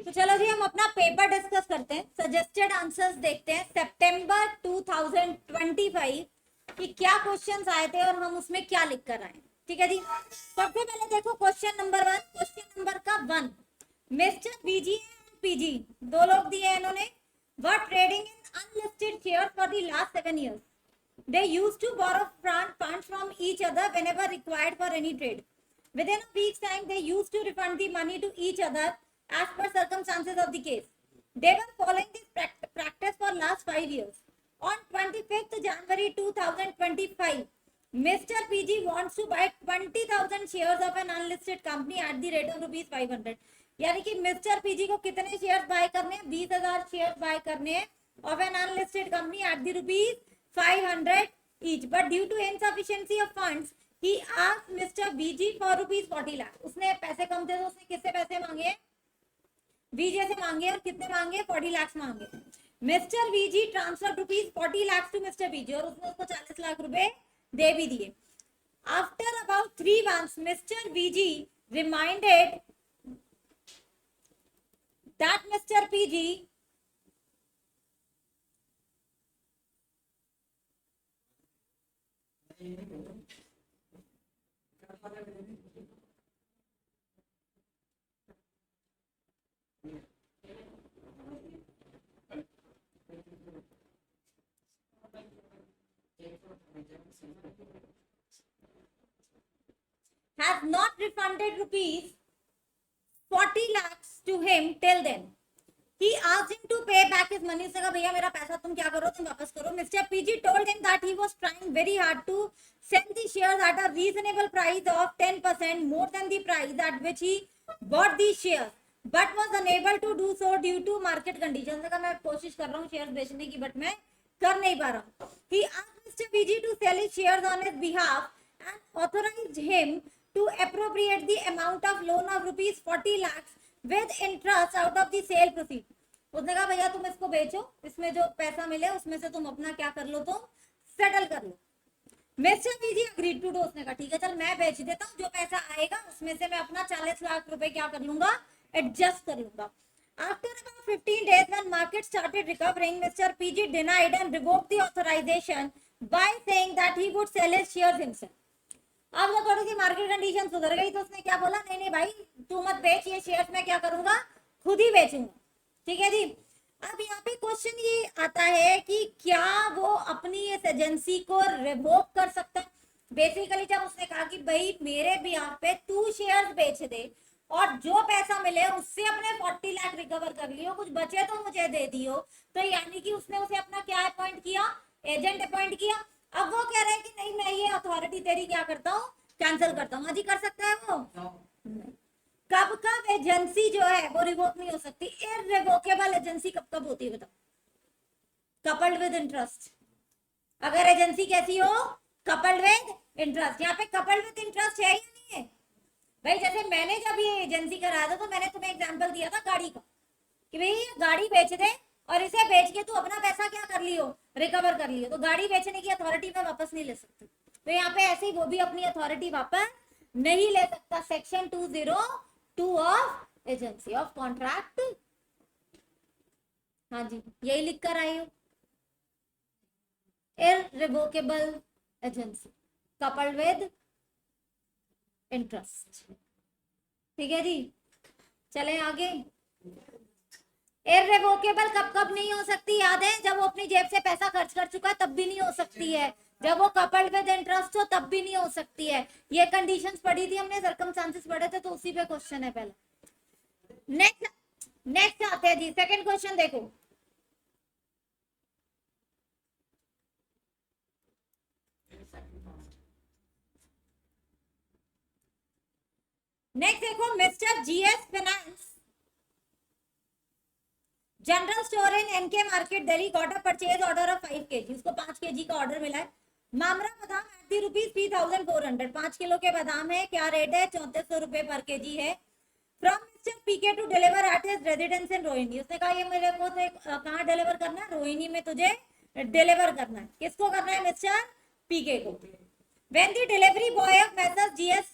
तो चलो जी हम अपना पेपर डिस्कस करते हैं, सजेस्टेड आंसर्स देखते हैं सितंबर 2025 कि क्या क्वेश्चंस आए थे और हम उसमें क्या लिख कर आए। ठीक है जी, सबसे पहले देखो क्वेश्चन नंबर 1। क्वेश्चन नंबर का 1, मिस्टर बीजी एंड पीजी, दो लोग दिए हैं इन्होंने, were trading in unlisted share for the last 7 years. They used to borrow funds from each other whenever required for any trade. Within a week's time, they used to refund the money to each other as per circumstances of the case. They were following this practice for last 5 years. On 25th January 2025, Mr. PG wants to buy 20,000 shares of an unlisted company at the rate of rupees 500. यानी कि mister PG को कितने shares buy करने हैं? 20,000 shares buy करने हैं of an unlisted company at the rupees 500 each, but due to insufficiency of funds, he asked Mr. BG for rupees 40 lakh. उसने पैसे कम थे तो उसने किससे पैसे मांगे? बीजे से मांगे, और कितने मांगे? 40 लाख मांगे। Mister BG transfer rupees 40 lakh to mister BG, और उसने उसको 40 लाख रुपए दे भी दिए। After about 3 months, mister BG reminded that Mr. PG has not refunded rupees 40 lakhs to him till then. He asked him to pay back his money. उसने कहा भैया मेरा पैसा तुम क्या करो, तुम वापस करो. Mr. PG told him that he was trying very hard to sell the shares at a reasonable price of 10% more than the price at which he bought the shares, but was unable to do so due to market conditions. उसने कहा मैं कोशिश कर रहा हूँ shares बेचने की, but मैं कर नहीं पा रहा हूँ. He asked Mr. PG to sell his shares on his behalf and authorized him to appropriate the amount of loan of rupees 40 lakhs with interest out of the sale proceed. उसने कहा भैया तुम इसको बेचो, इसमें जो पैसा मिले उसमें से तुम अपना क्या कर लो, तुम सेटल कर लो. Mister BG agreed to do. उसने कहा ठीक है चल मैं बेच देता हूँ, जो पैसा आएगा उसमें से मैं अपना 40 लाख रुपए क्या कर लूंगा, एडजस्ट कर लूंगा. After about 15 days, when market started recovering, Mr. PG denied and revoked the authorization by saying that he would sell his shares himself. अब जब थोड़ी सी मार्केट कंडीशन सुधर गई तो उसने क्या बोला, नहीं नहीं भाई तू मत बेच, ये शेयर्स मैं क्या करूंगा, खुद ही बेचूंगा. ठीक है जी. अब यहाँ पे क्वेश्चन ये आता है कि क्या वो अपनी इस एजेंसी को रिवोक कर सकता है. बेसिकली जब उसने कहा कि भाई मेरे बिहाफ पे तू शेयर्स बेच दे और जो पैसा मिले उससे अपने 40 लाख रिकवर कर लियो, कुछ बचे तो मुझे दे दियो, तो यानी कि उसने उसे अपना क्या अपॉइंट किया, एजेंट अपॉइंट किया. अब वो कह रहे हैं कि नहीं मैं ये अथॉरिटी तेरी क्या करता हूँ, कैंसिल करता हूँ. हाँ जी कर सकता है वो. कब कब एजेंसी जो है वो रिवोक नहीं हो सकती. इररिवोकेबल एजेंसी कब कब होती है बताओ? Coupled with interest. अगर एजेंसी कैसी हो, कपल्ड विद इंटरेस्ट. यहाँ पे कपल्ड विद इंटरेस्ट है या नहीं है भाई? जैसे मैंने जब ये एजेंसी कराया था तो मैंने तुम्हें एग्जांपल दिया था गाड़ी का, कि भाई गाड़ी बेच दे और इसे बेच के तू अपना पैसा क्या कर लियो, रिकवर कर लियो. तो गाड़ी बेचने की अथॉरिटी में वापस नहीं ले सकती. तो यहाँ पे ऐसे ही वो भी अपनी अथॉरिटी वापस नहीं ले सकता. Section 202 of agency of contract. हाँ जी यही लिख कर आई हूँ. Irrevocable agency coupled with interest. ठीक है जी, चले आगे. इररिवोकेबल कब कब नहीं हो सकती याद है? जब वो अपनी जेब से पैसा खर्च कर चुका है तब भी नहीं हो सकती है. जब वो कपल्ड विद इंटरेस्ट हो तब भी नहीं हो सकती है. ये कंडीशंस पढ़ी थी हमने, सर्कमस्टांसेस पढ़े थे, तो उसी पे क्वेश्चन है पहला. नेक्स्ट आते हैं जी, सेकंड क्वेश्चन देखो. नेक्स्ट देखो, mister GS finance general store in NK market Delhi got a purchase order of 5 kg. उसको 5 kg का ऑर्डर मिला है. मामरा बादाम एट दी रुपीज 3400. 5 किलो के बादाम है, क्या रेट है, 3400 रुपए पर केजी है. From mister PK to deliver at his residence in Rohini. उसने कहा ये मेरे को कहाँ डिलीवर करना है, रोहिणी में तुझे डिलीवर करना है. किसको करना है, मिस्टर पीके को. When the delivery boy of Messrs. GS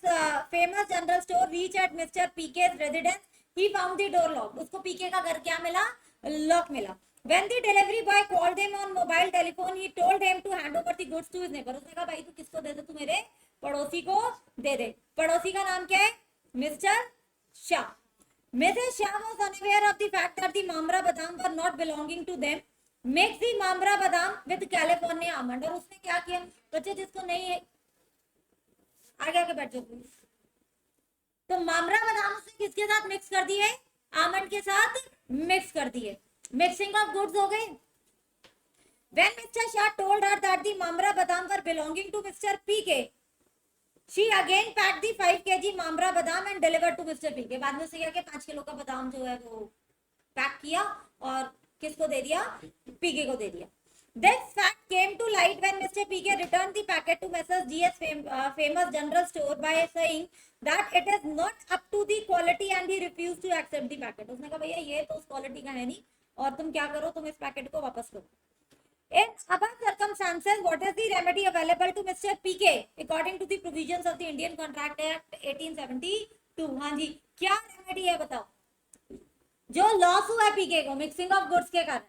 famous general store reached at Mr. PK's residence, he found the door locked. उसको पीके का घर क्या मिला? लॉक मिला. When the delivery boy called him on mobile telephone, he told him to hand over the goods to his neighbor. उसने कहा भाई तू किसको दे दे, तू मेरे पड़ोसी को दे दे. पड़ोसी का नाम क्या है? Mister Shah. Mrs. Shah was unaware of the fact that the Mamra Badam were not belonging to them. Mix the Mamra Badam with California almond. और उसने क्या किया? बच्चे जिसको नहीं है आगे आगे बैठ जाओ प्लीज. तो मामरा बादाम उसने किसके साथ मिक्स कर दिए? आमंड के साथ मिक्स कर दिए. मिक्सिंग ऑफ गुड्स हो गए. When Mr. Shah told her that the Mamra Badam were belonging to Mr. PK, she again packed the 5 kg Mamra Badam and delivered to Mr. PK. बाद में उसने क्या किया? 5 किलो का बादाम जो है वो पैक किया और किसको दे दिया? पीके को दे दिया. This fact came to light when Mr. PK returned the packet to Mrs. GS famous general store by saying that it is not up to the quality and he refused to accept the packet. उसने कहा भैया ये तो उस quality का है नहीं और तुम क्या करो, तुम इस पैकेट को वापस करो. In above circumstances, what is the remedy available to Mr. PK according to the provisions of the Indian Contract Act 1872? हाँ जी, क्या रेमेडी है बताओ? जो लॉस हुआ है पीके को मिक्सिंग ऑफ गुड्स के कारण,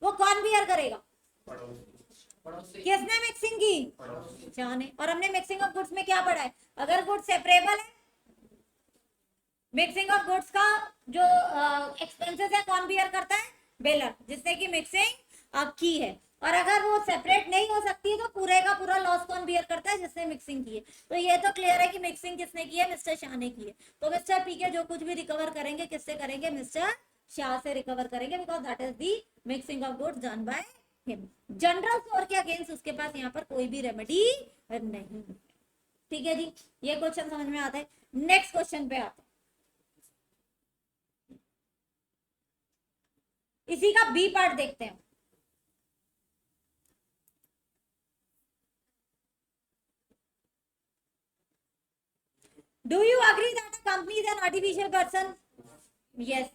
वो कौन बियर करेगा? किसने मिक्सिंग की? शाह ने. और हमने मिक्सिंग ऑफ गुड्स में क्या पढ़ा है? अगर गुड्स सेपरेबल है, मिक्सिंग ऑफ गुड्स का जो एक्सपेंसेस है कौन बियर करता है? बेलर, जिसने की मिक्सिंग की है. और अगर वो सेपरेट नहीं हो सकती तो पूरे का पूरा लॉस कौन बियर करता है? जिसने मिक्सिंग की है. तो ये तो क्लियर है कि मिक्सिंग किसने की है? मिस्टर शाह ने की है. तो मिस्टर पीके जो कुछ भी रिकवर करेंगे किससे करेंगे? मिस्टर शाह से रिकवर करेंगे, because that is the mixing of goods done by him. General store के अगेंस्ट उसके पास यहाँ पर कोई भी रेमेडी नहीं. ठीक है जी, ये क्वेश्चन समझ में आता है. नेक्स्ट क्वेश्चन पे आते हैं. इसी का बी पार्ट देखते हैं. Do you agree that a company is an artificial person? Yes.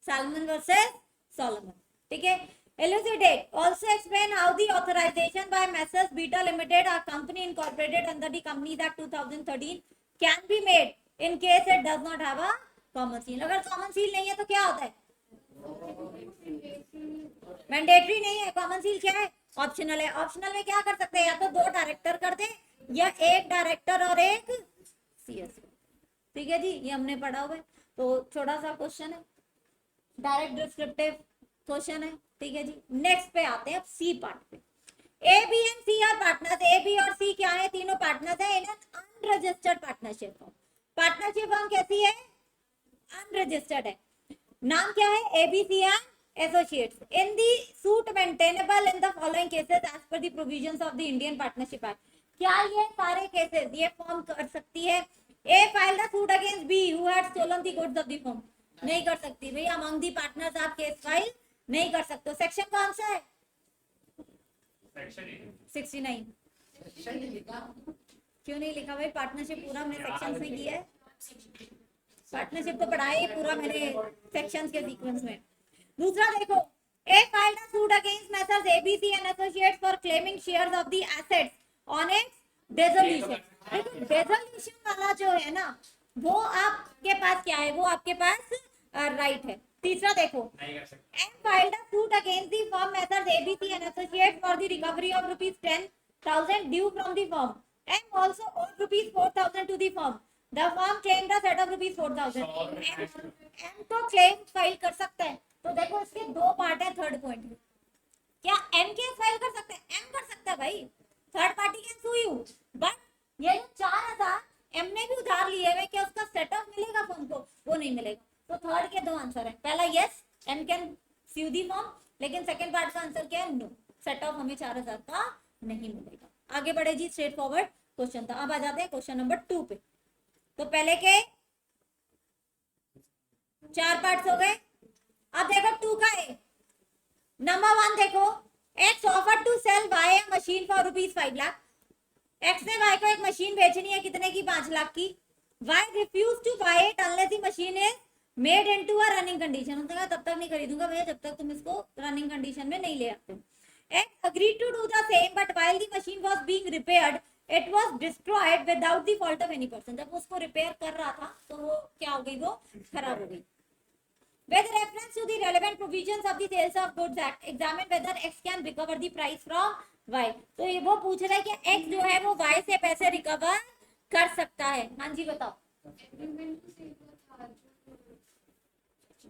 Salmon versus Solomon. ठीक है. Elucidate. Also explain how the authorization by Messrs. Beta Limited, a company incorporated under the Companies Act 2013, can be made in case it does not have a common seal. अगर common seal नहीं है तो क्या होता है? Mandatory नहीं है. Common seal क्या है? ऑप्शनल है. ऑप्शनल में क्या कर सकते हैं? या तो 2 डायरेक्टर कर दे या 1 डायरेक्टर और 1 सीएसओ. ठीक है जी, ये हमने पढ़ा हुआ है. तो छोटा सा क्वेश्चन है, डायरेक्ट डिस्क्रिप्टिव क्वेश्चन है. ठीक है जी, नेक्स्ट पे आते हैं अब सी पार्ट पे. A B and C are partners. A B और सी क्या है? तीनों पार्टनर्स है in an unregistered partnership firm. Partnership firm कैसी है? अनरजिस्टर्ड है. नाम क्या है? ABC and associates. In the suit maintainable in the following cases as per the provisions of the Indian partnership act. क्या ये सारे केसेस ये फॉर्म कर सकती है? A filed a suit against B who had stolen the goods of the firm. नहीं कर सकती भाई. among the partners आप केस फाइल नहीं कर सकते. सेक्शन कौन सा है? 69. क्यों नहीं लिखा भाई? पार्टनरशिप पूरा हमने सेक्शंस में किया है. पार्टनरशिप तो पढ़ाया है पूरा मैंने सेक्शंस के सीक्वेंस में. दूसरा देखो, A filed a suit against Messrs. ABC and Associates for claiming shares of the assets on its dissolution. Dissolution वाला जो है ना, वो आपके पास क्या है? वो आपके पास राइट है. तीसरा देखो, M filed a suit against the firm methods ABC and associates for the recovery of ₹10,000 due from the firm. M also owed ₹4,000 to the firm. The firm claimed a set off ₹4,000. M तो claim file कर सकता है. तो देखो इसके 2 part है. Third point, क्या M case file कर सकते हैं? एम कर सकता है भाई. Third party can sue you, but ये 4,000 एम ने भी उधार लिए हुए, क्या उसका सेटअप मिलेगा फर्म को? वो नहीं मिलेगा. तो थर्ड के 2 आंसर है. पहला yes, M can sue the firm, लेकिन सेकंड पार्ट का आंसर क्या है? नो, सेटअप हमें 4,000 का नहीं मिलेगा. आगे बढ़े जी, स्ट्रेट फॉरवर्ड क्वेश्चन था. अब आ जाते हैं क्वेश्चन नंबर 2 पे. तो पहले के 4 पार्ट्स हो गए. अब देखो 2 का है. नंबर 1 देखो, X offered to sell buy a machine for ₹5 lakh. X ने वाई को एक मशीन बेचनी है, कितने की? 5 लाख की. Y refuse to buy it unless the machine is made into a running condition. उसने कहा तब तक नहीं खरीदूंगा भैया जब तक तुम इसको रनिंग कंडीशन में नहीं ले आते. X agreed to do the same but while the machine was being repaired it was destroyed without the fault of any person. जब उसको रिपेयर कर रहा था तो वो क्या हो गई? वो खराब हो गई. With reference to the relevant provisions of the Sales of Goods Act, examine whether X can recover the price from Y. तो ये वो पूछ रहा है कि X जो है वो Y से पैसे रिकवर कर सकता है. हाँ जी बताओ.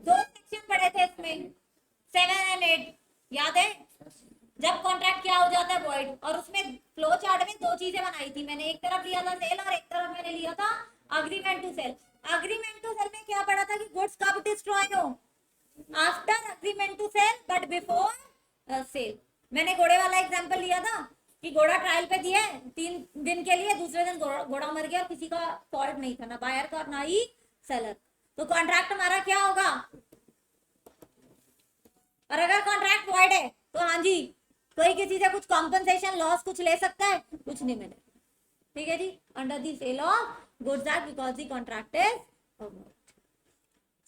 दो सेक्शन पढ़े थे इसमें 7 और 8 याद है. जब कॉन्ट्रैक्ट क्या हो जाता है वॉइड, और उसमें फ्लो चार्ट में दो चीजें बनाई थी मैंने. एक तरफ लिया था सेल और एक तरफ मैंने लिया था agreement to sell. Agreement to sell में क्या पढ़ा था कि गुड्स कब डिस्ट्रॉय हो, after agreement to sell but before sale. मैंने घोड़े वाला एग्जांपल लिया था कि घोड़ा ट्रायल पे दिया 3 दिन के लिए, दूसरे दिन घोड़ा मर गया और किसी का फॉल्ट नहीं था, ना बायर का और ना ही सेलर. तो कॉन्ट्रैक्ट हमारा क्या होगा. और अगर कॉन्ट्रैक्ट वॉइड है तो हाँ जी कोई किसी से कुछ कॉम्पनसेशन लॉस कुछ ले सकता है, कुछ नहीं मिले. ठीक है जी. Under the sale of goods act because the contract is.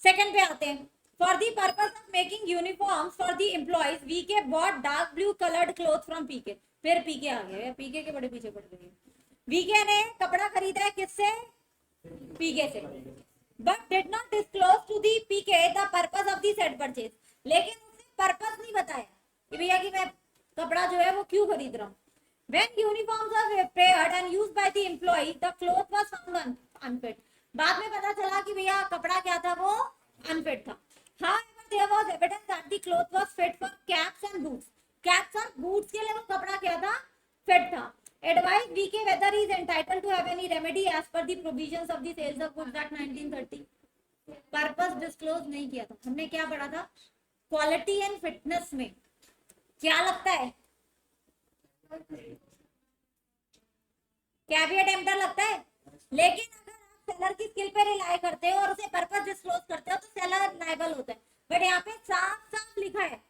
Second पे आते हैं. For the purpose of making uniforms for the employees VK bought dark blue coloured cloth from PK. फिर पीके आ गए, पीके के बड़े पीछे पड़ गए. वीके ने कपड़ा खरीदा है किससे, पीके से, but did not disclose to the PK the purpose of the said purchase. लेकिन उसने पर्पस नहीं बताया कि भैया कि मैं कपड़ा जो है वो क्यों खरीद रहा हूँ. When uniforms are repaired and used by the employee, the cloth was found unfit. बाद में पता चला कि भैया कपड़ा क्या था, वो अनफिट था. However, there was evidence that the cloth was fit for caps and boots. Caps और boots के लिए वो कपड़ा क्या था, फिट था. Advise VK whether he is entitled to have any remedy as per the provisions of the Sales of Goods Act 1930. Purpose disclose नहीं किया था. हमने क्या पढ़ा था, क्वालिटी एंड फिटनेस में क्या लगता है, कैविएट एम्प्टर लगता है. लेकिन अगर आप सेलर की स्किल पे रिलाई करते हो और उसे पर्पस डिस्क्लोज करते हो तो सेलर लायबल होता है. बट यहाँ पे साफ साफ लिखा है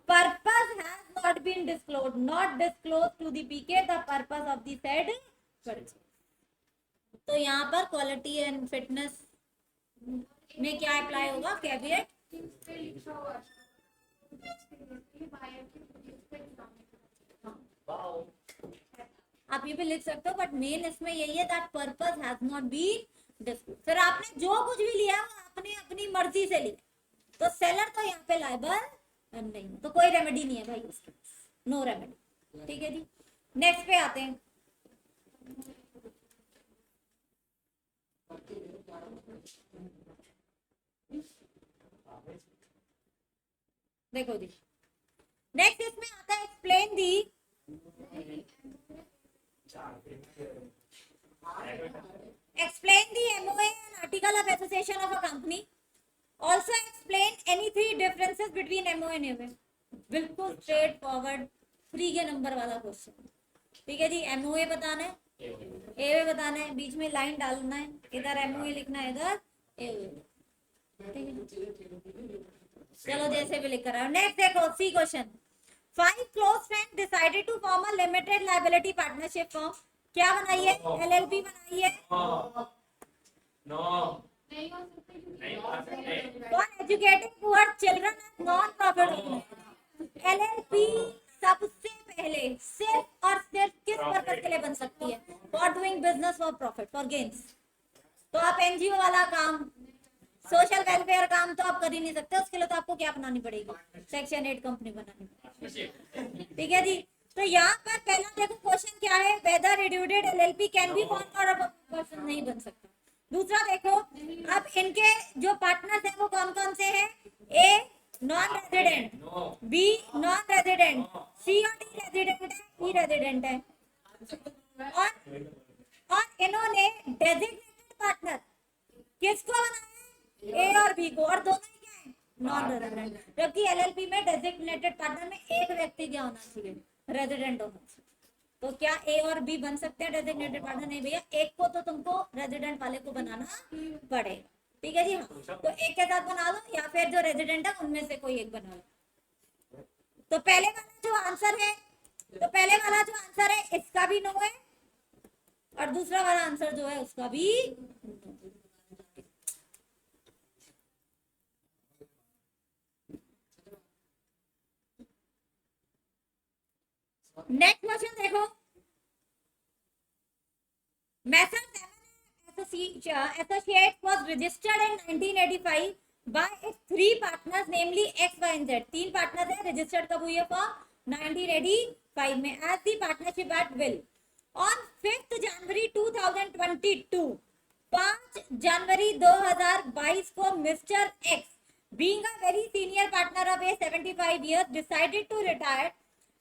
purpose has not been disclose, not disclose to the PK the purpose of the said purchase. तो यहाँ पर क्वालिटी एंड फिटनेस में क्या अप्लाई होगा, कैविएट. आप ये भी लिख सकते हो, बट मेन इसमें यही है that purpose has not been disclose. फिर आपने जो कुछ भी लिया वो आपने अपनी मर्जी से लिया, तो सेलर तो यहाँ पे लायबल नहीं, तो कोई रेमेडी नहीं है भाई उसकी, नो रेमेडी. ठीक है जी. नेक्स्ट पे आते हैं. देखो जी नेक्स्ट इसमें आता है explain the MOA and article of association of a company. Also explain any three differences between MOA and MOA. बिल्कुल स्ट्रेट फॉरवर्ड फ्री के नंबर वाला क्वेश्चन. ठीक है जी. MOA बताना है, AOA बताना है, बीच में लाइन डालना है, इधर MOA लिखना है, इधर AOA. ठीक है. चलो जैसे भी लिख कर रहा हूं. नेक्स्ट देखो सी question. 5 close friends decided to form a limited liability partnership firm. क्या बनाई है, LLP बनाई है. For educating poor children and non-profit organizations. LLP सबसे पहले सिर्फ और सिर्फ किस पर्पस के लिए बन सकती है, for doing business for profit, for gains. तो आप एनजीओ वाला काम, सोशल वेलफेयर काम तो आप कर ही नहीं सकते. उसके लिए तो आपको क्या बनानी पड़ेगी, सेक्शन 8 कंपनी बनानी पड़ेगी. ठीक है जी. तो यहाँ पर पहला देखो क्वेश्चन क्या है, whether reduced LLP can be form for a person, नहीं बन सकता. दूसरा देखो अब इनके जो पार्टनर्स हैं वो कौन कौन से हैं. A non resident, B non resident, C और डी रेजिडेंट है, ई रेजिडेंट है. और इन्होंने डेजिग्नेटेड पार्टनर किसको बनाया, ए और बी को, और दोनों ही क्या है, नॉन रेजिडेंट. जबकि एलएलपी में डेजिग्नेटेड पार्टनर में एक व्यक्ति क्या होना चाहिए, रेजिडेंट होना चाहिए. तो क्या ए और बी बन सकते हैं डेजिग्नेटेड पार्टनर, नहीं भैया, एक को तो तुमको रेजिडेंट वाले को बनाना पड़ेगा. ठीक है जी. हाँ तो एक के साथ बना लो या फिर जो रेजिडेंट है उनमें से कोई एक बना लो. तो पहले वाला जो आंसर है इसका भी नो है और दूसरा वाला आंसर जो है उसका भी. नेक्स्ट क्वेश्चन देखो. Messrs. Associates was registered in 1985 by its three partners namely X, Y and Z. तीन पार्टनर है, रजिस्टर्ड कब हुई है फॉर 1985 में as the partnership at will. On 5 जनवरी 2022, 5 जनवरी 2022 को mister X, being a very senior partner of a 75 years, decided to retire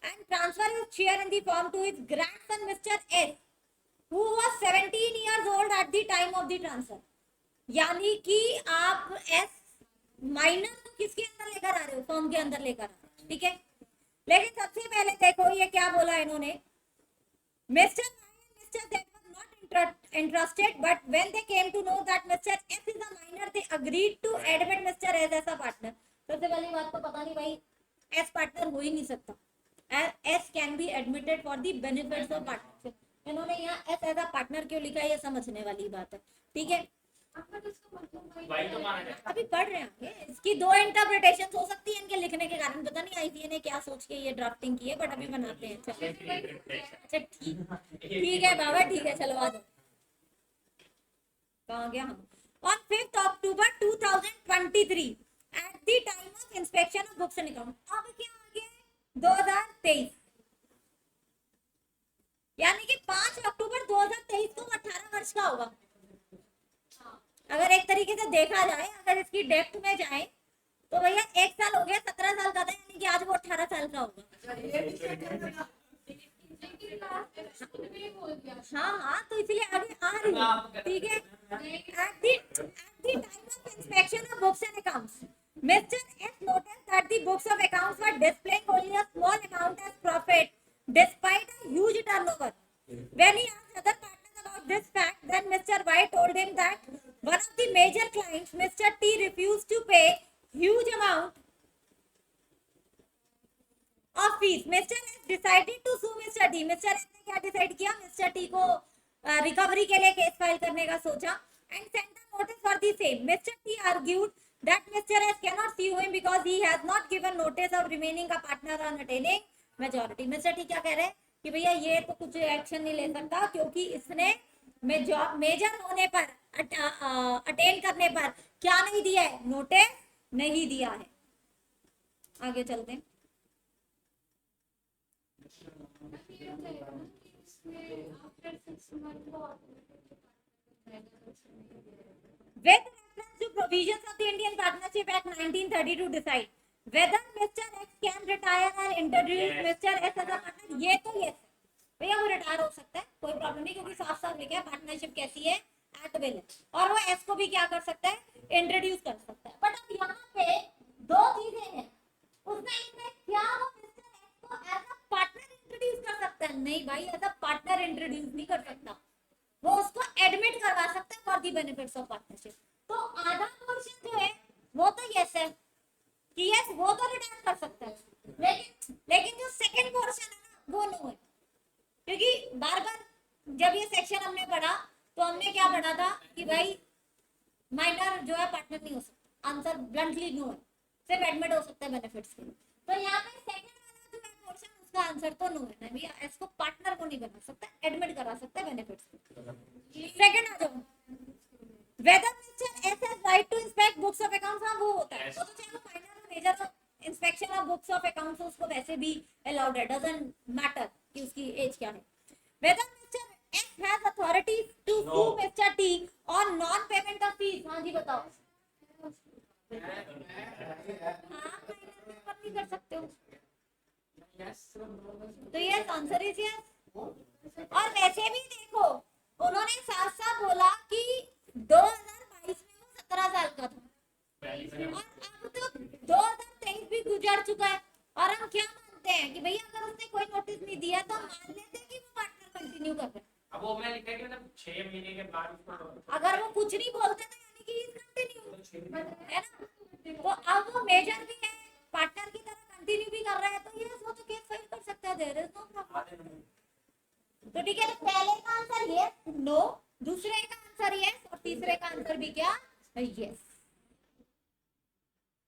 and transfer his share in the firm to his grandson Mr. S, who was 17 years old at the time of the transfer. यानी कि आप S minor को किसके अंदर लेकर आ रहे हो, firm के अंदर लेकर आ रहे हो, ठीक है. लेकिन सबसे पहले देखो ये क्या बोला इन्होंने, mister mister Z were not interested, but when they came to know that Mr. S is a minor, they agreed to admit Mr. S as a partner. सबसे पहली बात तो पता नहीं भाई, एस पार्टनर हो ही नहीं सकता. S can be admitted for the benefits of partnership. इन्होंने यहाँ एस एज अ पार्टनर क्यों लिखा है, ये समझने वाली बात है, ठीक है. अभी पढ़ रहे हैं, इसकी दो इंटरप्रिटेशन हो सकती है इनके लिखने के कारण. पता नहीं आईसीए ने क्या सोच के ये ड्राफ्टिंग की है, बट अभी बनाते हैं. अच्छा ठीक है बाबा, ठीक है, चलो आ जाओ. कहाँ गया हम. On 5 October 2023 at the time of inspection of books and account. अब क्या आ गया 2023, यानी कि 5 अक्टूबर 2023 को 18 वर्ष का होगा. अगर एक तरीके से देखा जाए, अगर इसकी डेप्थ में जाए तो भैया 1 साल हो गया, 17 साल का था, यानी कि आज वो 18 साल का होगा. हाँ हाँ, तो इसलिए आगे आ रही है, ठीक है. At the time of inspection of books and accounts, Mr. S noticed that the books of accounts were displaying only a small amount as profit, despite a huge turnover. When he asked other partners about this fact, then Mr. Y told him that one of the major clients, Mr. T, refused to pay huge amount of fees. Mr. S decided to sue Mr. D. Mr. S ने क्या decide किया, Mr. T को recovery के लिए case file करने का सोचा and sent a notice for the same. Mr. T argued that Mr. S cannot sue him because he has not given notice of remaining a partner on attaining majority. Mr. T क्या कह रहे हैं कि भैया ये तो कुछ action नहीं ले सकता क्योंकि इसने मेजर होने पर, अटेन करने पर क्या नहीं दिया है, नोटिस नहीं दिया है. आगे चलते हैं. With reference to provisions of the Indian Partnership Act 1932 decide whether Mr. X can retire and introduce Mr. S as a partner. ये तो yes भैया, वो रिटायर हो सकता है, कोई प्रॉब्लम नहीं, क्योंकि साफ साफ लिखा है पार्टनरशिप कैसी है, एट विल. और वो एस को भी क्या कर सकता है, इंट्रोड्यूस कर सकता है. बट अब यहाँ पे दो चीजें हैं. उसने क्या वो मिस्टर एक्स को एज अ पार्टनर इंट्रोड्यूस कर सकता है? नहीं भाई, एज अ पार्टनर इंट्रोड्यूस नहीं कर सकता. वो उसको एडमिट करवा सकता है for the benefits of partnership. तो आधा पोर्शन जो है वो तो यस है कि यस वो तो रिटायर कर सकता है, लेकिन जो सेकंड पोर्शन है ना वो नो है. क्योंकि बार बार जब ये सेक्शन हमने पढ़ा तो हमने क्या पढ़ा था कि भाई माइनर जो है पार्टनर नहीं हो सकता. आंसर ब्लंटली नो है, सिर्फ एडमिट हो सकता है बेनिफिट्स के लिए. तो यहाँ पे सेकंड वाला जो है पोर्शन, उसका आंसर तो नो है ना भैया. इसको पार्टनर को नहीं बना सकता, एडमिट करा सकता है बेनिफिट्स के. सेकंड आ जाओ, whether Mr. S has right to inspect books of accounts. हाँ वो होता है, तो चाहे वो माइनर और major inspection of books of accounts उसको वैसे भी अलाउड है, डजंट मैटर कि उसकी एज क्या है. Whether Mr. S has authority to sue Mr. T on non payment of fees. हाँ जी बताओ. हाँ नहीं कर सकते हो, तो यस आंसर इज यस. और वैसे भी देखो उन्होंने साफ साफ बोला कि 2022 में वो 17 साल का था, और अब तो 2023 भी गुजर चुका है. और हम क्या मानते हैं कि भैया अगर उसने कोई नोटिस नहीं दिया तो मान लेते हैं कि वो पार्टनर कंटिन्यू कर रहा है. अब वो मैं लिखा कि मतलब 6 महीने के बाद अगर वो कुछ नहीं बोलते तो यानी कि इज कंटिन्यू है ना. तो अब वो मेजर भी है, पार्टनर की तरह कंटिन्यू भी कर रहा है, तो ये वो तो केस फाइल कर सकता है. There is no problem. तो ठीक है, तो पहले का आंसर यस, नो, दूसरे का आंसर यस, और तीसरे का आंसर भी क्या, यस.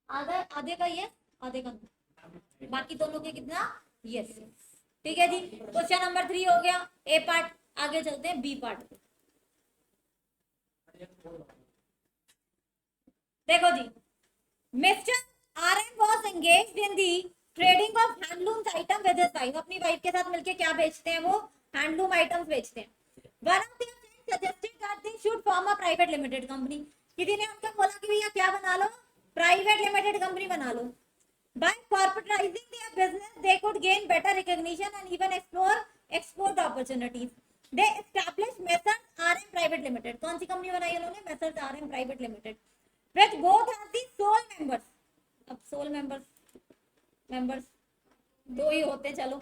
आधे का यस, आधे का नो, बाकी दोनों के कितना यस. ठीक है जी, क्वेश्चन नंबर 3 हो गया ए पार्ट. आगे चलते हैं बी पार्ट पे. देखो जी, mister RM was engaged in the trading of handlooms item with his wife. अपनी वाइफ के साथ मिलके क्या बेचते हैं वो? हैंडलूम आइटम्स बेचते हैं. One of their friends suggested that they should form a private limited company. किसी ने उनका बोला कि भैया क्या बना लो? प्राइवेट लिमिटेड कंपनी बना लो. By corporatizing their business, they could gain better recognition and even explore export opportunities. They established Messrs RM Private Limited. कौन सी कंपनी बनाई उन्होंने? Messrs RM Private Limited. With both as the sole members. अब sole members दो ही होते चलो.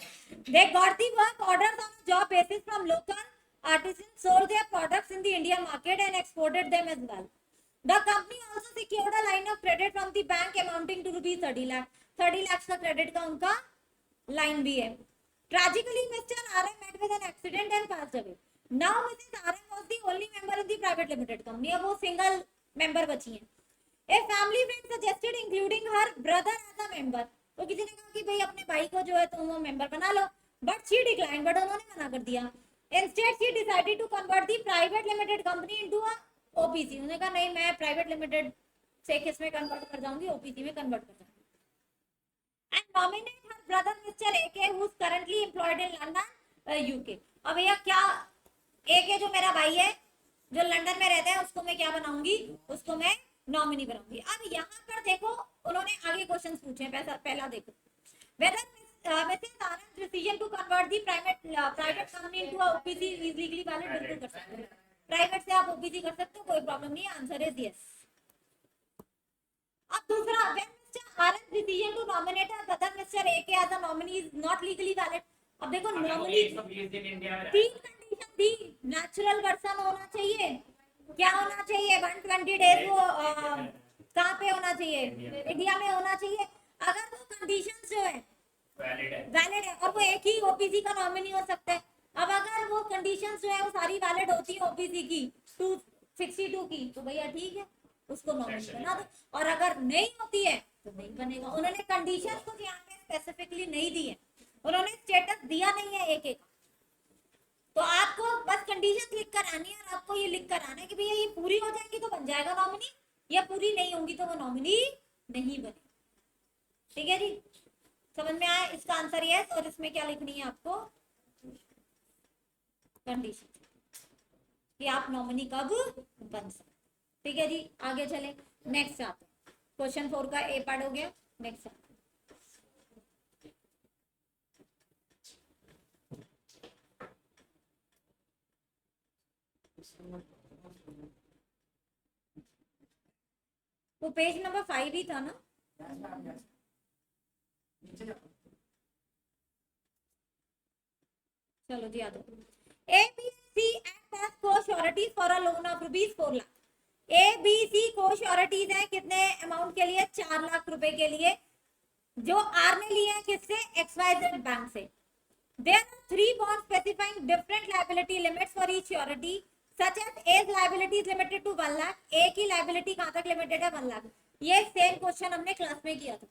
They got the work orders on a job basis from local artisans, sold their products in the Indian market and exported them as well. The company also secured a line of credit from the bank amounting to rupees 30 lakh. 30 lakh का credit का उनका line भी है. Tragically, Mr. RM met with an accident and passed away. Now Mrs. RM was the only member in the private limited company. अब वो single member बची हैं. A family friend suggested including her brother as a member. तो किसी ने कहा कि भाई अपने भाई को जो है तुम वो मेंबर बना लो. But she declined. But उन्होंने मना कर दिया. Instead, she decided to convert the private limited company into a OPC. उन्होंने कहा नहीं मैं प्राइवेट लिमिटेड से किसमें कन्वर्ट कर जाऊंगी? OPC में कन्वर्ट कर जाऊंगी. And nominate her brother Mr. AK, who is currently employed in London, UK. अब भैया क्या AK जो मेरा भाई है जो लंदन में रहता है उसको मैं क्या बनाऊंगी? उसको मैं नॉमिनी बनाऊंगी. अब यहाँ पर देखो उन्होंने आगे क्वेश्चन पूछे हैं. पहला देखो whether Mrs. RM's decision to convert the private company into a OPC is legally valid. बिल्कुल कर सकते हो. प्राइवेट से आप OPC कर सकते हो, कोई प्रॉब्लम नहीं है. Answer is yes. अब दूसरा, when Mr. RM's decision to nominate her brother Mr. AK as a nominee is not legally valid. अब देखो नॉमिनी 120 दिन इंडिया में तीन कंडीशन दी. नेचुरल पर्सन होना चाहिए. क्या होना चाहिए? 120 डेज वो कहाँ पे होना चाहिए? इंडिया में होना चाहिए. अगर वो कंडीशंस जो है वैलिड है और वो एक ही ओपीसी का नॉमिनी हो सकता है. अब अगर वो कंडीशंस जो है वो सारी वैलिड होती है ओपीसी की 262 की तो भैया ठीक है उसको नॉमिनी बना दो. और अगर नहीं होती है तो नहीं बनेगा. उन्होंने कंडीशंस को यहाँ पे स्पेसिफिकली नहीं दी है. उन्होंने स्टेटस दिया नहीं है एक एक. तो आपको बस कंडीशन लिख कर आनी है और आपको ये लिख कर आना है कि भैया ये पूरी हो जाएंगी तो बन जाएगा नॉमिनी, या पूरी नहीं होंगी तो वो नॉमिनी नहीं बने. ठीक है जी, समझ में आया? इसका आंसर यस. और इसमें क्या लिखनी है आपको? कंडीशन कि आप नॉमिनी कब बन सकते. ठीक है जी, आगे चले. नेक्स्ट आते हैं. क्वेश्चन 4 का ए पार्ट हो गया. नेक्स्ट आते हैं. वो पेज नंबर 5 ही था ना. चलो जी आ दो. ABC act as co-surety for a loan of rupees 4 lakh. ABC co-sureties है कितने अमाउंट के लिए? 4 लाख रुपए के लिए जो आर ने लिए हैं किससे? XYZ बैंक से. There are 3 bonds specifying different liability limits for each surety, such as A's liability is limited to 1 lakh. A की liability कहाँ तक लिमिटेड है? 1 लाख. ये सेम क्वेश्चन हमने क्लास में किया था.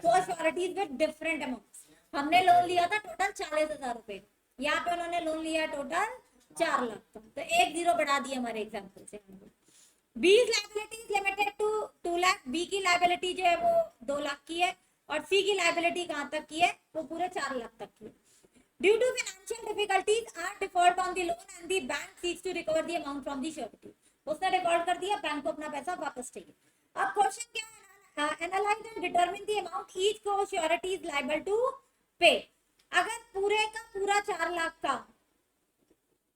co-sureties with different amounts. हमने लोन लिया था टोटल 40,000 रुपए. यहाँ पे उन्होंने लोन लिया टोटल 4 लाख का. तो एक जीरो बढ़ा दिया हमारे एग्जाम्पल से. B liability is limited to 2 lakh. B की लाइबिलिटी जो है वो 2 लाख की है और सी की लाइबिलिटी कहाँ तक की है? वो पूरे 4 लाख तक की है. Due to financial difficulties, are default on the loan and the bank seeks to recover the amount from the surety. उसने डिफॉल्ट कर दिया, बैंक को अपना पैसा वापस चाहिए. अब क्वेश्चन क्या है? Analyze and determine the amount each co-surety is liable to pay. अगर पूरे का पूरा 4 लाख का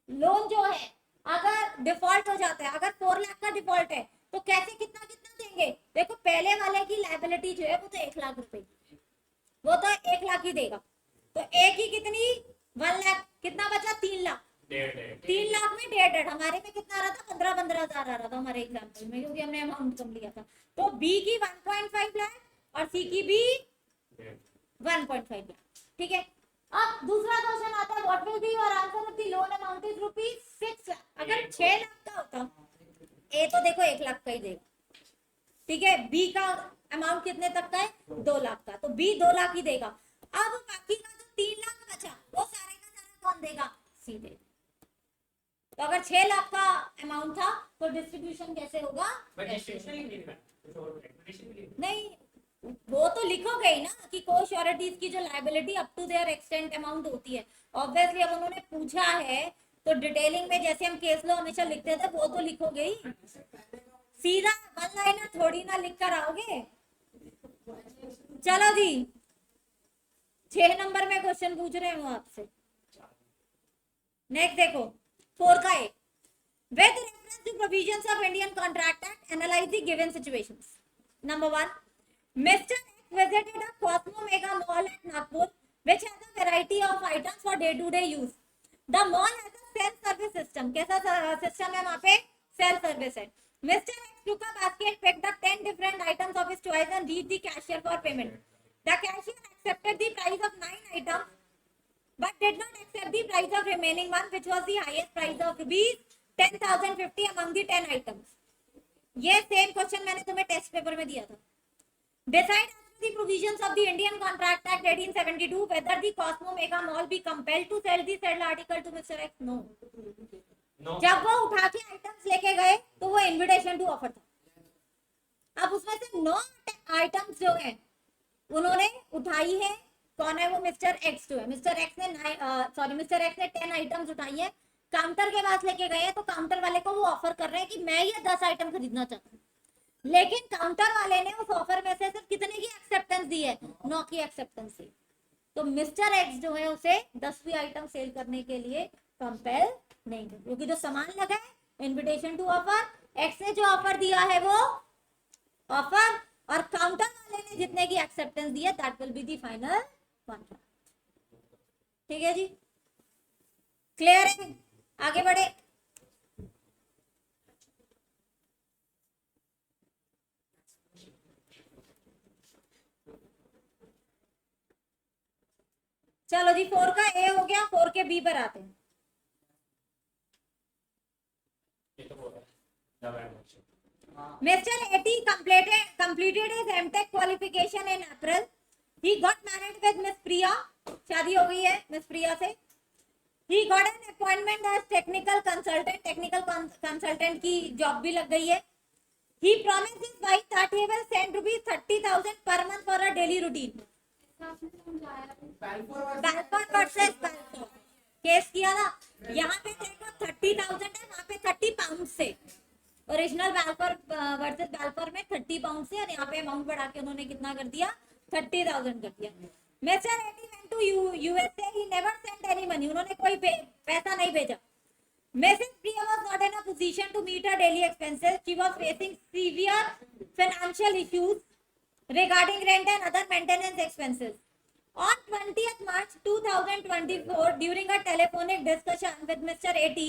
लोन जो है अगर डिफॉल्ट हो जाता है, अगर 4 लाख का डिफॉल्ट है तो कैसे कितना कितना देंगे? देखो पहले वाले की लाइबिलिटी जो है वो तो 1 लाख रुपए, वो तो 1 लाख ही देगा. तो एक ही कितनी? 1 लाख. कितना बचा? 3 लाख. 3 लाख में 1.5. हमारे में कितना आ रहा था? 15,000 आ रहा था हमारे एग्जाम्पल में, क्योंकि हमने अमाउंट कम लिया था. तो बी की 1.5 लाख और सी की भी 1.5 लाख. ठीक है. अब दूसरा क्वेश्चन आता है, what will be your answer if the loan amount is rupees 6 lakh. अगर 6 लाख का होता, ए तो देखो 1 लाख का ही देगा. ठीक है. बी का अमाउंट कितने तक का है? 2 लाख का. तो बी 2 लाख ही देगा. अब बाकी का जो 3 लाख बचा वो सारे का सारा कौन देगा? सी देगा. तो अगर 6 लाख का अमाउंट था तो डिस्ट्रीब्यूशन कैसे होगा? बट डिस्ट्रीब्यूशन ही नहीं लिखा, रेकमेंडेशन भी नहीं, वो तो लिखोगे ही ना कि को श्योरिटीज की जो liability up to their extent amount होती है। ऑब्वियसली अब उन्होंने पूछा है तो डिटेलिंग में जैसे हम केस लॉ हमेशा लिखते थे वो तो लिखोगे ही, सीधा वन लाइनर थोड़ी ना लिख कर आओगे। चलो जी, 6 नंबर में क्वेश्चन पूछ रहे हैं वो आपसे। नेक्स्ट देखो 4 का ए, with reference to provisions of Indian Contract Act, analyze the given situations. Number 1, Mr. X visited a Cosmo Mega Mall at Nagpur, which has a variety of items for day-to-day use. The mall has a self-service system. कैसा system है वहाँ पे? Self service है. Mr. X took a basket, picked up 10 different items of his choice and reached the cashier for payment. The cashier accepted the price of 9 items, but did not accept the price of remaining one, which was the highest price of rupees 10,050 among the 10 items. ये same question मैंने तुम्हें test paper में दिया था. Decide after the provisions of the Indian Contract Act 1872 whether the Cosmo Mega Mall be compelled to sell the said article to Mr. X. No. No. जब वो उठा के आइटम्स लेके गए तो वो इनविटेशन टू ऑफर था. अब उसमें से 9 आइटम्स जो है उन्होंने उठाई है. कौन है वो? मिस्टर एक्स जो है. मिस्टर एक्स ने 10 आइटम्स उठाई है, काउंटर के पास लेके गए तो काउंटर वाले को वो ऑफर कर रहे हैं कि मैं ये 10 आइटम खरीदना चाहता हूँ, लेकिन काउंटर वाले ने उस ऑफर में से सिर्फ कितने की एक्सेप्टेंस दी है? 9 की एक्सेप्टेंस दी. तो मिस्टर एक्स जो है उसे 10वीं आइटम सेल करने के लिए कंपेल नहीं है, क्योंकि जो सामान लगा है इनविटेशन टू ऑफर, एक्स ने जो ऑफर दिया है वो ऑफर, और काउंटर वाले ने जितने की एक्सेप्टेंस दी है that will be the final contract. ठीक है जी, क्लियर है? आगे बढ़े. चलो जी, 4 का ए हो गया. 4 के बी पर आते हैं. ये तो बोल रहा है. Mr. A.T. completed his M.Tech qualification in April. He got married with Miss Priya. शादी हो गई है मिस प्रिया से. He got an appointment as technical consultant. Technical consultant की जॉब भी लग गई है. He promised his wife that he will send rupees 30,000 per month for a daily routine. Balfour versus Balfour case किया था. यहाँ पे देखो 30,000 है, वहाँ पे 30 पाउंड से. ओरिजिनल बाल्फोर वर्सेस बाल्फोर में 30 पाउंड से, और यहाँ पे अमाउंट बढ़ा के उन्होंने कितना कर दिया? 30,000 कर दिया. Mister AT went to USA. He never sent any money. उन्होंने कोई पैसा नहीं भेजा. Mrs Priya was not in a position to meet her daily expenses. She was facing severe financial issues regarding rent and other maintenance expenses. On 20th March 2024, during a telephonic discussion with Mr. A.T.,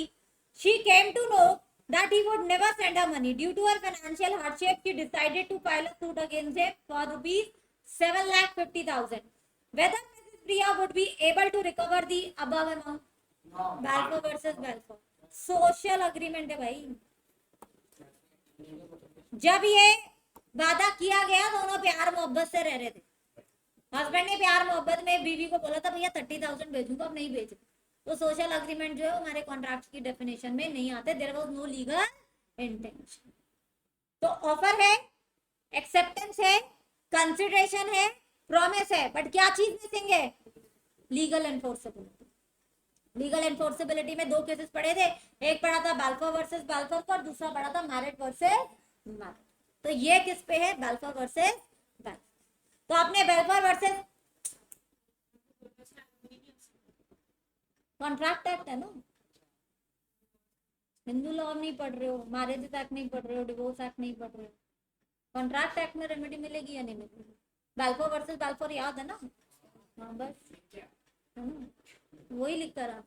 she came to know that he would never send her money. Due to her financial hardship, she decided to file a suit against him for rupees 7,50,000. Whether Mrs. Priya would be able to recover the above amount? No. Balfour versus Balfour. Social agreement है भाई. जब ये वादा किया गया दोनों प्यार मोहब्बत से रह रहे थे. हस्बैंड ने प्यार मोहब्बत में बीवी को बोला था भैया 30,000 भेजूंगा, अब नहीं भेज. तो सोशल एग्रीमेंट जो है हमारे कॉन्ट्रैक्ट की डेफिनेशन में नहीं आते. There was no legal intention. तो ऑफर है, एक्सेप्टेंस है, कंसिडरेशन है, प्रॉमिस है, बट क्या चीज मिसिंग है? Legal enforceability. लीगल एनफोर्सेबिलिटी में 2 केसेस पड़े थे. एक पड़ा था बाल्फोर वर्सेस बाल्फोर और दूसरा पड़ा था मैरिट वर्सेस मैरिट. तो ये किस पे है? Balfour versus Balfour. तो आपने बाल्फोर वर्सेस कॉन्ट्रैक्ट एक्ट है ना, हिंदू लॉ नहीं पढ़ रहे हो, मैरिज एक्ट नहीं पढ़ रहे हो, डिवोर्स एक्ट नहीं पढ़ रहे हो, कॉन्ट्रैक्ट एक्ट में रेमेडी मिलेगी या नहीं मिलेगी? बाल्फोर वर्सेस बाल्फोर याद है ना? हाँ बस वही लिख कर आप.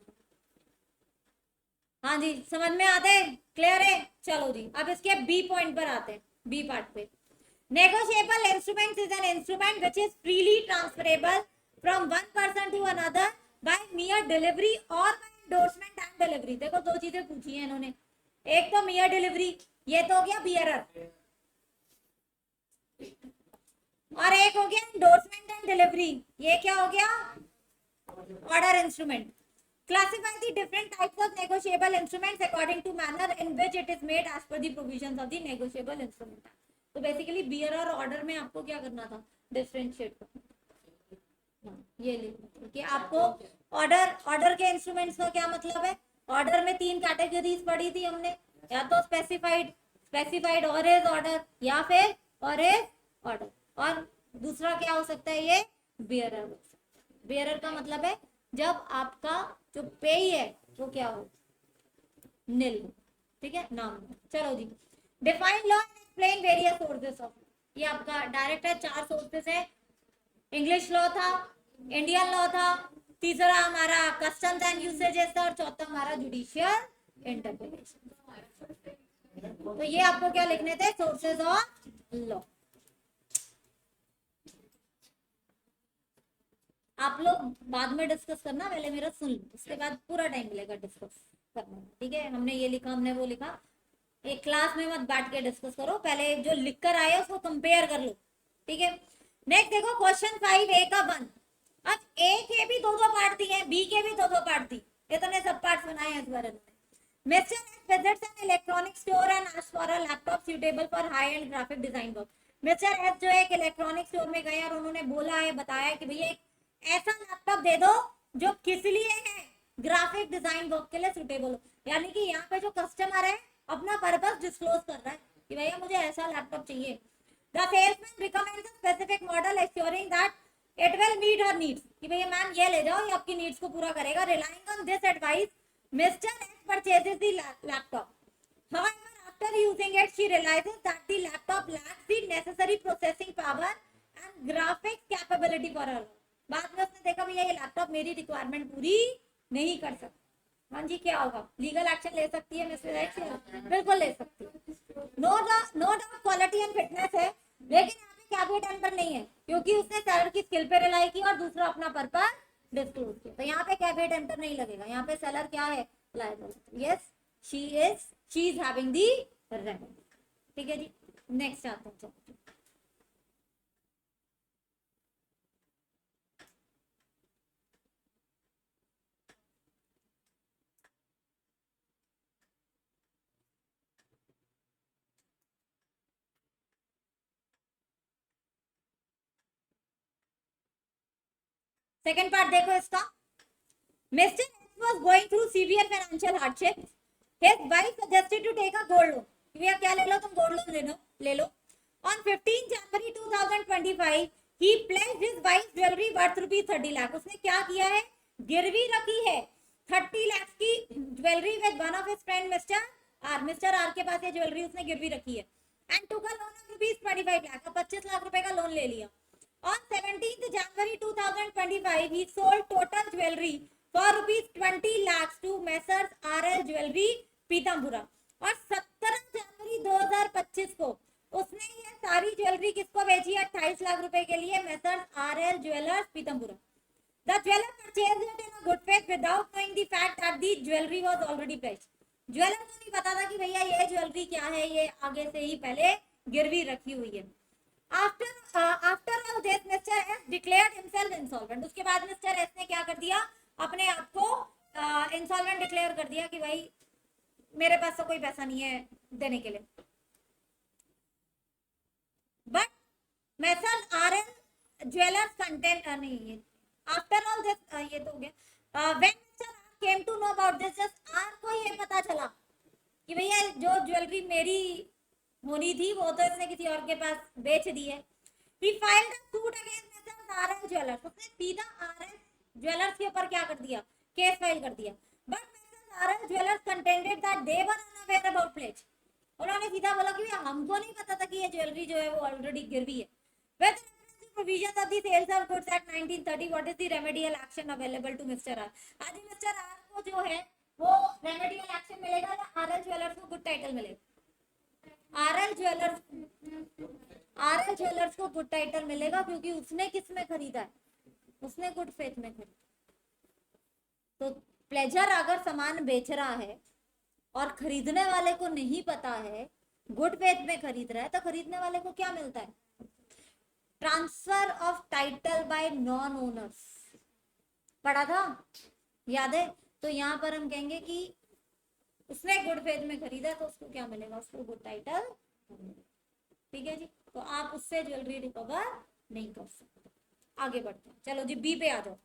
हाँ जी, समझ में आते हैं? क्लियर है? चलो जी, अब इसके बी पॉइंट पर आते हैं. बी पार्ट पे, negotiable instruments is an instrument which is freely transferable from one person to another by mere delivery or by endorsement and delivery. देखो 2 चीजें पूछी हैं इन्होंने. एक तो mere delivery, ये तो हो गया bearer, और एक हो गया endorsement and delivery, ये क्या हो गया? Order instrument. Classify the different types of negotiable instruments according to manner in which it is made as per the provisions of the negotiable instrument. तो बेसिकली बियर और ऑर्डर में आपको क्या करना था, डिफरेंशिएट करना। ये लिखना कि आपको ऑर्डर के इंस्ट्रूमेंट्स का क्या मतलब है। ऑर्डर में 3 कैटेगरीज पढ़ी थी हमने, या तो स्पेसिफाइड और इज ऑर्डर, या फिर और इज ऑर्डर, और दूसरा क्या हो सकता है, ये बियरर। बियरर का मतलब है जब आपका जो पेई है वो क्या हो, नील, ठीक है, नाम। चलो जी, define law and explain various sources of. ये आपका डायरेक्ट है, 4 सोर्सेस है। इंग्लिश लॉ था, इंडियन लॉ था, तीसरा हमारा कस्टम्स एंड यूसेजेस था, और चौथा हमारा जुडिशियल इंटरप्रिटेशन। तो ये आपको क्या लिखने थे, सोर्सेज ऑफ लॉ। आप लोग बाद में डिस्कस करना, पहले मेरा सुन लो, उसके बाद पूरा टाइम मिलेगा डिस्कस करने में, ठीक है। हमने ये लिखा, हमने वो लिखा, एक क्लास में मत बैठ के डिस्कस करो, पहले जो लिख कर आए उसको कंपेयर कर लो, ठीक है। नेक्स्ट देखो क्वेश्चन 5 ए का 1। अब ए के भी 2 पार्ट दिए, बी के भी 2 पार्ट दी, इतने सब पार्ट बनाए हैं इस बार इन्होंने। Mr. S visits an electronic store and asks for a laptop suitable for high-end graphic design work. Mr. S जो है एक इलेक्ट्रॉनिक स्टोर में गए और उन्होंने बोला है, बताया कि भैया एक ऐसा लैपटॉप दे दो जो किस लिए है, ग्राफिक डिजाइन वर्क के लिए सुटेबल हो। यानी कि यहाँ पे जो कस्टमर है अपना पर्पस डिस्क्लोज कर रहा है कि भैया मुझे ऐसा लैपटॉप चाहिए। The salesman recommends a specific model assuring that it will meet her needs, कि भैया मैम ये ले जाओ, ये आपकी नीड्स को पूरा करेगा। Relying on this advice, Mr. S purchases the laptop. However, after using it, she realizes that the laptop lacks the necessary processing power and graphics capability for her. बाद में उसने देखा भैया ये लैपटॉप मेरी रिक्वायरमेंट पूरी नहीं कर सकता। हाँ जी, क्या होगा, लीगल एक्शन ले सकती है मिस्टर एक्स, बिल्कुल ले सकती है। No doubt quality and fitness है, लेकिन यहाँ पे कैविएट एंटर नहीं है, क्योंकि उसने सेलर की स्किल पे रिलाई की और दूसरा अपना पर्पस डिस्क्लोज किया। तो यहाँ पे कैविएट एंटर नहीं लगेगा, यहाँ पे सेलर क्या है, liable. Yes, she is having the remedy, ठीक है जी। नेक्स्ट आते हैं। सेकेंड पार्ट देखो इसका। Mister S was going through severe financial hardship, his wife suggested to take a gold loan. भैया क्या ले लो, तुम गोल्ड लोन ले लो। On 15 January 2025 he placed his wife jewellery worth ₹30 lakh. उसने क्या किया है, गिरवी रखी है 30 लाख की jewellery with one of his friend mister R. Mister R के पास ये ज्वेलरी उसने गिरवी रखी है। And took a loan of ₹25 lakh, 25 lakh रुपए का लोन ले लिया। On 17th January 2025, he sold total jewelry for ₹20 lakhs to Messrs RL Jewelry, Pitampura. और 17 जनवरी 2025 को उसने ये सारी ज्वेलरी किसको बेची है, 28 लाख रुपए के लिए, Messrs RL Jewelers, Pitampura. The jeweler purchased it in a good faith without knowing the fact that the jewelry was already pledged. Jeweller को नहीं पता था कि भैया ये ज्वेलरी क्या है, ये आगे से ही पहले गिरवी रखी हुई है। After all this, Mr. S declared himself insolvent. उसके बाद मिस्टर एस ने क्या कर दिया, अपने आप को इंसॉल्वेंट डिक्लेयर कर दिया कि भाई मेरे पास तो कोई पैसा नहीं है देने के लिए। But Messrs RL Jewelers content नहीं है। After all this, ये तो हो गया। When Mr. R came to know about this, just R को ये पता चला कि भैया जो ज्वेलरी मेरी होनी थी वो तो इसने किसी और के पास बेच दी है। He filed a suit against Messrs RL Jewelers. उसने सीधा RL Jewelers के ऊपर क्या कर दिया, केस फाइल कर दिया। But Messrs RL Jewelers contended that they were unaware about pledge. उन्होंने सीधा बोला कि हमको नहीं पता था कि ये ज्वेलरी जो है वो ऑलरेडी गिरवी है। With reference to provisions of the Sales of Goods Act 1930, what is the remedial action available to Mr. R? आज मिस्टर आर को जो है वो रेमेडियल एक्शन मिलेगा या RL Jewelers को गुड टाइटल मिलेगा? आरएल ज्वेलर्स को गुड टाइटल मिलेगा, क्योंकि उसने किस में खरीदा है, उसने गुड फेथ में खरीदा। तो प्लेजर अगर सामान बेच रहा है और खरीदने वाले को नहीं पता है, गुड फेथ में खरीद रहा है, तो खरीदने वाले को क्या मिलता है, transfer of title by non owners. पढ़ा था, याद है? तो यहाँ पर हम कहेंगे कि उसने गुड फेथ में खरीदा तो उसको क्या मिलेगा, उसको गुड टाइटल। ठीक है जी, तो आप उससे ज्वेलरी रिकवर नहीं कर सकते। आगे बढ़ते हैं, चलो जी बी पे आ जाओ।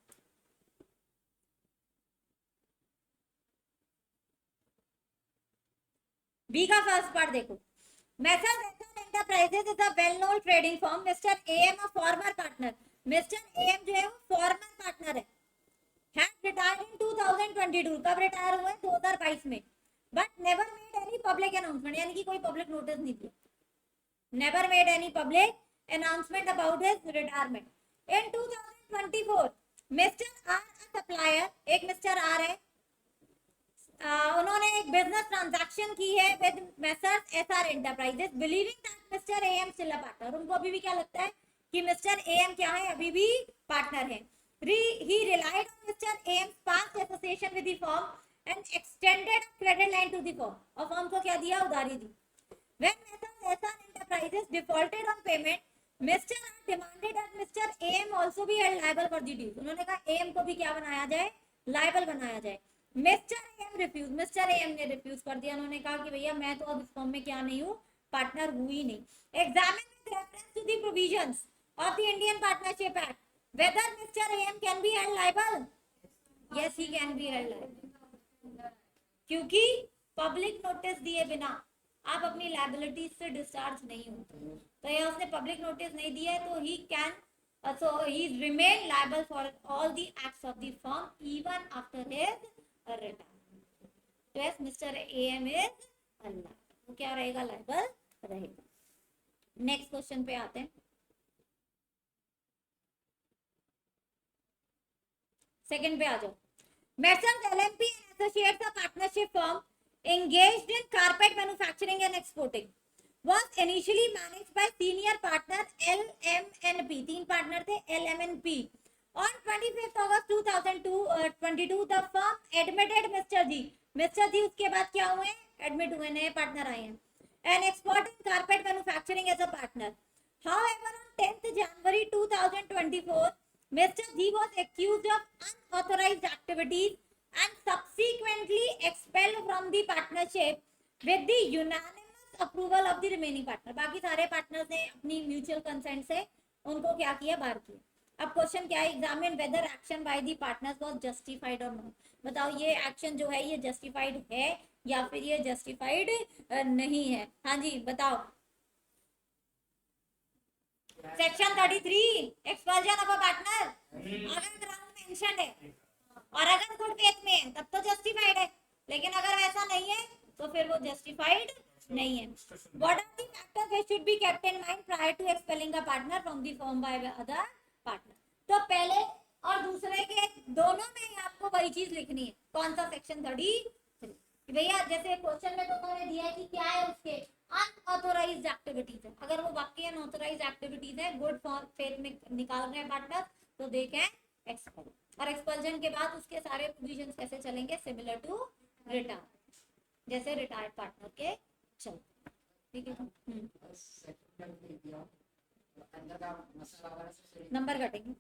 बी का फर्स्ट पार्ट देखो। Messrs Ethan Enterprises is a well-known trading firm. Mr. AM a former partner. Mr. AM जो है वो former partner है। Had retired in 2022. कब रिटायर हुए? 2022 में। But never made any public announcement. यानी कि कोई public notice नहीं दिया। Never made any public announcement about his retirement. In 2024, Mr. R a supplier, एक Mr. R है, उन्होंने एक बिजनेस ट्रांजैक्शन की है with messrs SR enterprises, believing that mister am still a partner. उनको अभी भी क्या लगता है कि मिस्टर एएम क्या है, अभी भी पार्टनर है। He relied on mister AM past association with the firm and extended credit line to the firm, और फर्म को क्या दिया, उधारी दी। When messrs SR enterprises defaulted on payment, mister R demanded that mister AM also be held liable for the dues. उन्होंने कहा am को भी क्या बनाया जाए, लायबल बनाया जाए। Mister M refuse, mister M ने रिफ्यूज कर दिया। उन्होंने कहा कि भैया मैं तो अब इस फॉर्म में क्या नहीं हूँ, पार्टनर हुई नहीं। Examine with reference to the provisions of the Indian partnership act whether mister M can be held liable. Yes he can be held liable, क्योंकि पब्लिक नोटिस दिए बिना आप अपनी लायबिलिटीज से डिस्चार्ज नहीं होते। तो ये उसने पब्लिक नोटिस नहीं दिया है, तो he can so he remain liable for all the acts of the firm even after his retirement. तो yes, Mr. AM is liable, वो क्या रहेगा, लाइबल रहेगा। नेक्स्ट क्वेश्चन पे आते हैं। सेकंड पे आ जाओ। Messrs LMP and Associates, a partnership firm engaged in carpet manufacturing and exporting, was initially managed by senior partner LMNP. तीन पार्टनर थे LMNP। On 25th August 2022, the firm admitted Mr. G उसके बाद क्या हुए, admit हुए, नए partner आए हैं, and exporting carpet manufacturing as a partner. However, on 10th January 2024, Mr. G was accused of unauthorized activities and subsequently expelled from the partnership with the unanimous approval of the remaining partner. बाकी सारे partners ने अपनी mutual consent से उनको क्या किया, बाहर किया। अब क्वेश्चन क्या है, examine whether action by the partners was justified और नॉट। बताओ ये एक्शन जो है ये जस्टिफाइड है या फिर ये जस्टिफाइड नहीं है। हाँ जी बताओ। Section 33 expulsion of a partner, अगर ग्राउंड मेंशन है और अगर गुड फेथ में है तब तो जस्टिफाइड है, लेकिन अगर वैसा नहीं है तो फिर वो जस्टिफाइड नहीं है। What are the factors that should be kept in mind prior to expelling a partner from the firm by other partner. तो पहले और दूसरे के दोनों में आपको वही चीज लिखनी है। कौन सा, सेक्शन 33। भैया जैसे क्वेश्चन में तो उन्होंने दिया है कि क्या है, उसके अनऑथोराइज्ड एक्टिविटीज है। अगर वो वाकई अनऑथोराइज्ड एक्टिविटीज है, गुड फेथ में निकाल रहे हैं पार्टनर, तो दे कैन एक्सपेल। और एक्सपल्जन के बाद उसके सारे प्रोविजंस कैसे चलेंगे, सिमिलर टू रिटायर, जैसे रिटायर्ड पार्टनर के चलते। ठीक है, नंबर कटेंगे,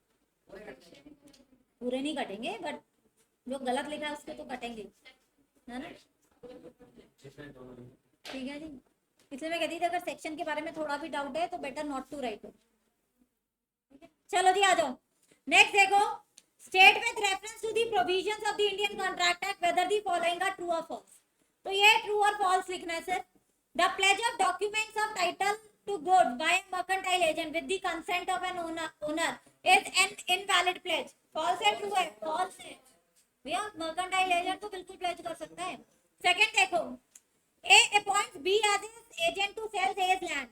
पूरे नहीं कटेंगे, बट जो गलत लिखा है उसके तो कटेंगे, है ना। ठीक है जी, इसलिए मैं कहती थी अगर सेक्शन के बारे में थोड़ा भी डाउट है तो बेटर नॉट टू राइट। चलो जी आ जाओ। नेक्स्ट देखो, state with reference to the provisions of the Indian contract act whether the following are true और फॉल्स। तो ये ट्रू और फॉल्स लिखना है sir. The pledge of documents of title to good by mercantile agent with the consent of an owner is an invalid pledge. False है, true है, false है भैया, मर्केंटाइल एजेंट तो बिल्कुल प्लेज कर सकता है। सेकंड देखो, A appoints B as his agent to sell his land.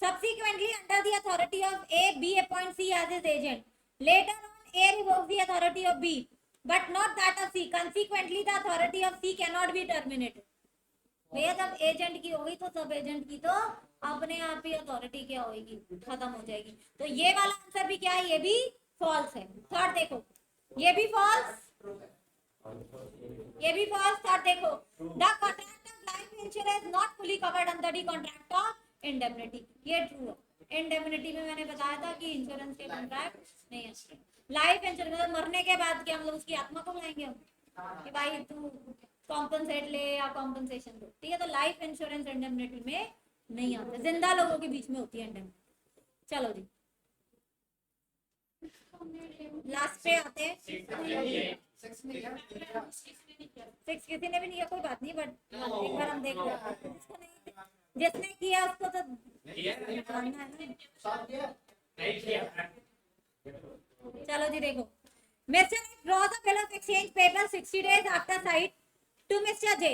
Subsequently, under the authority of A, B appoints C as his agent. Later on, A revokes the authority of B, but not that of C. Consequently, the authority of C cannot be terminated. भैया जब agent की होगी तो सब agent की तो अपने आप ही अथॉरिटी क्या होगी, खत्म हो जाएगी। तो ये वाला आंसर भी क्या है, ये भी फॉल्स है। थर्ड देखो, ये भी फॉल्स, ये भी फॉल्स। थर्ड देखो, the contract of life insurance not fully covered under the contract of indemnity. ये ट्रू है। इंडेमनिटी में मैंने बताया था कि इंश्योरेंस के कॉन्ट्रैक्ट नहीं है। लाइफ इंश्योरेंस मतलब मरने के बाद क्या, मतलब उसकी आत्मा को बुलाएंगे हम, कि भाई तू कॉम्पनसेट ले या कॉम्पनसेशन दो, ठीक है। तो लाइफ इंश्योरेंस इंडेमनिटी में नहीं आता, जिंदा लोगों के बीच में होती है इंडेमनिटी। चलो जी लास्ट पे आते हैं। सिक्स किसी ने भी नहीं किया, कोई बात नहीं, बट एक बार हम देख लेते हैं। जिसने किया उसको तो जानना है ना। चलो जी देखो, Mr. X draws a bill of exchange payable 60 days after sight to Mr. J.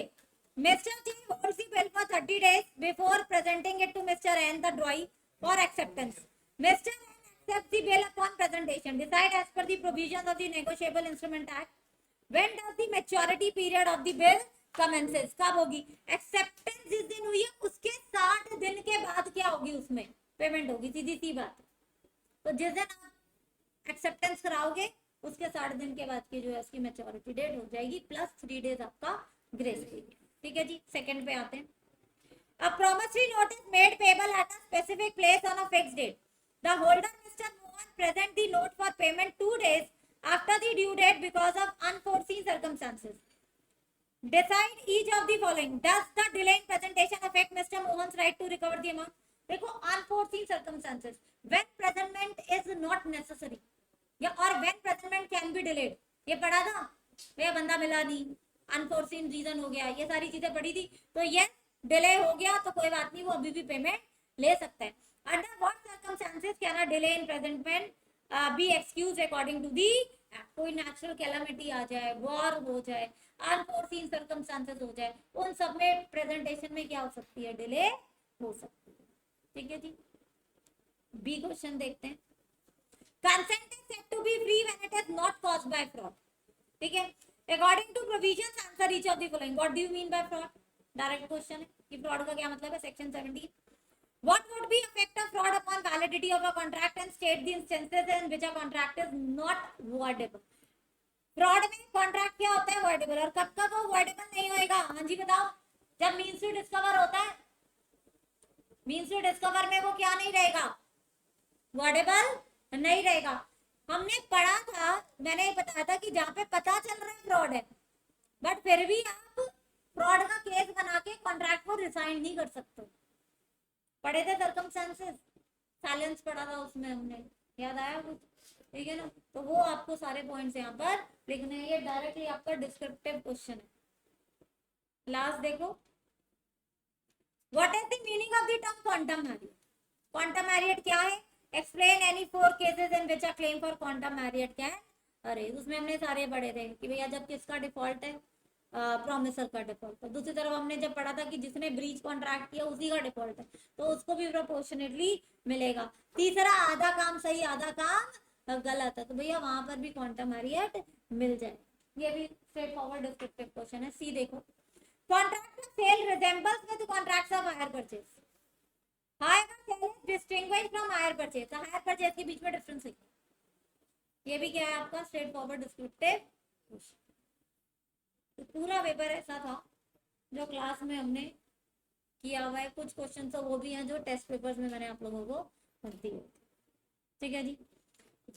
Mr. J holds the bill for 30 days before presenting it to Mr. N, the drawee, for acceptance. Mr. N accepts the bill upon presentation. Decide as per the provisions of the Negotiable Instrument Act. When does the maturity period of the bill commences? कब होगी? Acceptance जिस दिन हुई है उसके 60 दिन के बाद क्या होगी? उसमें पेमेंट होगी, सीधी सी बात। तो जिस दिन आप एक्सेप्टेंस कराओगे उसके 60 दिन के बाद की जो है उसकी मैच्योरिटी डेट हो जाएगी, प्लस 3 डेज आपका ग्रेस पीरियड, ठीक है जी। सेकंड पे आते हैं। A promissory note is made payable at a specific place on a fixed date. The holder, Mr. Mohan, present the note for payment 2 days after the due date because of unforeseen circumstances. Decide each of the following. Does the delay in presentation affect Mr. Mohan's right to recover the amount? देखो, unforeseen circumstances, when presentment is not necessary, या और when presentment can be delayed, ये पढ़ा था भैया, बंदा मिला नहीं, अनफोर्सीन रीजन हो गया, ये सारी चीजें पढ़ी थी। तो ये डिले हो गया तो कोई बात नहीं, वो अभी भी पेमेंट ले सकता है। Under what circumstances can a delay in presentment be excuse according to the act? कोई नेचुरल कैलामिटी आ जाए, वॉर हो जाए, अनफोर्सीन सर्कमस्टेंसेस हो जाए, उन सब में प्रेजेंटेशन में क्या हो सकती है? डिले हो सकती है, ठीक है जी। बी क्वेश्चन देखते हैं। Consent is said to be free when it is not caused by fraud. ठीक है, according to provisions answer each of the following. What do you mean by fraud? Direct question है कि fraud का क्या मतलब है। Section 17, what would be effect of fraud upon validity of a contract and state the instances in which a contract is not voidable. Fraud में contract क्या होता है? voidable। और कब कब वो voidable नहीं होएगा? हाँ जी बताओ। जब मीन्स टू डिस्कवर होता है, मीन्स टू डिस्कवर में वो क्या नहीं रहेगा? voidable नहीं रहेगा। हमने पढ़ा था, मैंने बताया था कि जहाँ पे पता चल रहा है फ्रॉड है, बट फिर भी आप फ्रॉड का केस बना के कॉन्ट्रैक्ट को रिसाइन नहीं कर सकते। पढ़े थे सर्कमस्टेंसेस, साइलेंस पढ़ा था उसमें हमने, याद आया कुछ? ठीक है ना, तो वो आपको सारे पॉइंट्स यहाँ पर लिखने हैं। ये डायरेक्टली आपका डिस्क्रिप्टिव क्वेश्चन है। लास्ट देखो, what is the meaning of the term quantum Marriott? Quantum Marriott क्या है? Explain any 4 cases in which a claim for quantum Marriott can. अरे उसमें हमने सारे पढ़े थे कि भैया जब किसका डिफॉल्ट है, प्रॉमिसर का डिफॉल्ट है। दूसरी तरफ हमने जब पढ़ा था कि जिसने ब्रीच कॉन्ट्रैक्ट किया उसी का डिफॉल्ट है, तो उसको भी प्रोपोर्शनेटली मिलेगा। तीसरा, आधा काम सही आधा काम गलत है, तो भैया वहां पर भी क्वांटम मैरियट मिल जाए। ये भी स्ट्रेट फॉरवर्ड डिस्क्रिप्टिव क्वेश्चन है। सी देखो, contract of sale resembles with contracts of hire purchase. Hire sale is distinguished from hire purchase. Hire purchase के बीच में डिफरेंस है। ये भी क्या है आपका? Straight forward descriptive question. तो पूरा पेपर ऐसा था जो क्लास में हमने किया हुआ है। कुछ क्वेश्चन तो वो भी हैं जो टेस्ट पेपर्स में मैंने आप लोगों को भर्ती हुए थे, ठीक है जी।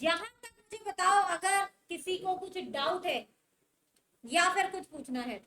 यहाँ तक मुझे बताओ, अगर किसी को कुछ डाउट है या फिर कुछ पूछना है